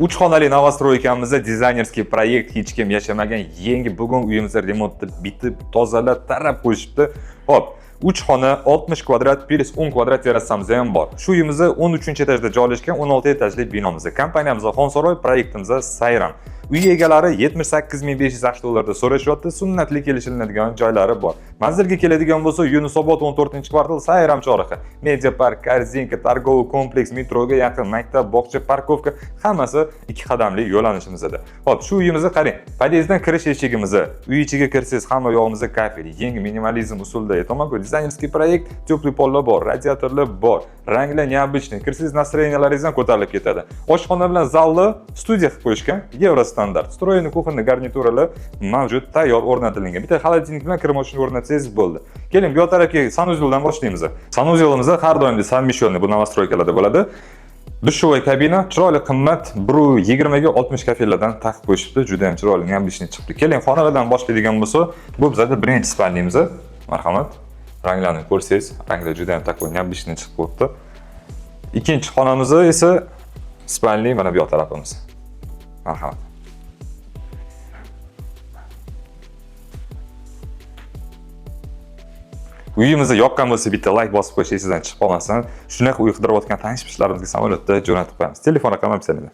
3 xonali novostroykamizda dizaynerskiy proyekt hech kim yashamagan yangi bugun uyimizni remontda bitib, tozalab, tarab qo'yishibdi. Xo'p, 3 xona 60 kvadrat plus 10 kvadrat terrasamiz ham bor. Shu uyimizni 13-etajda joylashgan 16 etajli binomizda. Kompaniyamizda Xonsaroy, proyektimizda Sayram. Uy egalari 78.500 dollarda so'rashyapti. Sunnatli kelishiladigan joylari bor. Manzilga keladigan bo'lsa, Yunusobod 14-kvartal Sayram chorraha. Media park, Korzinka, targ'ov kompleks, metroga yaqin, maktab, bog'cha, parkovka hammasi 2 qadamli yo'lanishimizda. Xo'p, shu uyimizni qarang. Podyezddan kirish eshigimizni, uy ichiga kirsangiz hamma yog'imizda kafel, yangi minimalizm usulida aytaman-ku, dizaynerskiy proyekt, teplый pollar bor, radiatorlar bor, ranglar необычный. Kirsangiz настроенияларingizdan ko'tarilib ketadi. Oshxona bilan zalni studiya qilib qo'yishgan, Eurostandart. Stroyni kuxonli garnituralar mavjud, tayyor o'rnatilgan. Bitta xolodilnik bilan kirmochni o'rnatsangiz bo'ldi. Keling, bu tarafga sanuzeldan boshlaymiz. Sanuzelimizda har doimgi совмещенный bu novostroykalarda bo'ladi. Dushovoy kabina, chiroyli qimmat, 120 ga 60 kafellardan taqib qo'yishibdi. Juda ham chiroyli, необычный chiqdi. Keling, xonalardan boshlaydigan bo'lsa, bu bizda birinchi spalnimiz. Marhamat. Ranglarni ko'rsangiz, ranglar juda ham такой необычный chiqib qo'yibdi. Ikkinchi xonamiz esa spalni mana bu yoq tarafimiz. Marhamat. Uyimizga yoqqan bo'lsa bitta like bosib qo'yishingizdan chiqib qolmasdan, shunaqa uy qidirayotgan tanish-bishlarimizga samolyotda jo'natib qo'yamiz. Telefon raqamim sizlarda.